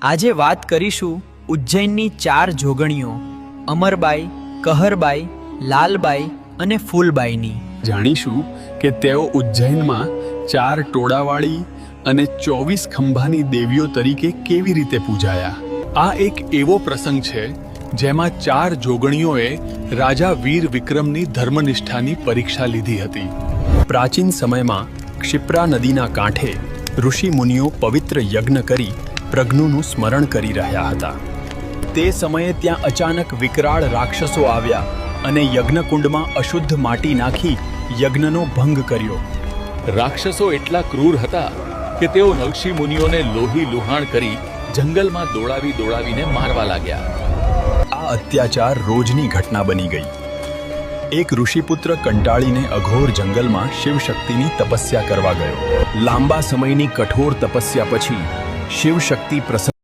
આજે વાત કરીશું ઉજ્જૈનની 4 જોગણીઓ અમરબાઈ, કહરબાઈ, લાલબાઈ અને ફૂલબાઈની। જાણીશું કે તેઓ ઉજ્જૈનમાં 4 ટોળાવાળી અને 24 ખંભાની દેવીઓ તરીકે કેવી રીતે પૂજાયા। આ એક એવો પ્રસંગ છે જેમાં 4 જોગણીઓએ રાજા વીર વિક્રમની ધર્મનિષ્ઠાની પરીક્ષા લીધી હતી। પ્રાચીન સમયમાં ક્ષિપ્રા નદીના કાંઠે ઋષિ મુનિઓ પવિત્ર યજ્ઞ કરી પ્રજ્ઞુનું સ્મરણ કરી રહ્યા હતા। તે સમયે ત્યાં અચાનક વિકરાળ રાક્ષસો આવ્યા અને યજ્ઞકુંડમાં અશુદ્ધ માટી નાખી યજ્ઞનો ભંગ કર્યો। રાક્ષસો એટલા ક્રૂર હતા કે તેઓ ઋષિ મુનિઓને લોહી લુહાણ કરી જંગલમાં દોડાવીને મારવા લાગ્યા। આ અત્યાચાર રોજની ઘટના બની ગઈ। એક ઋષિપુત્ર કંટાળીને અઘોર જંગલમાં શિવશક્તિની તપસ્યા કરવા ગયો। લાંબા સમયની કઠોર તપસ્યા પછી શિવશક્તિ પ્રસન્ન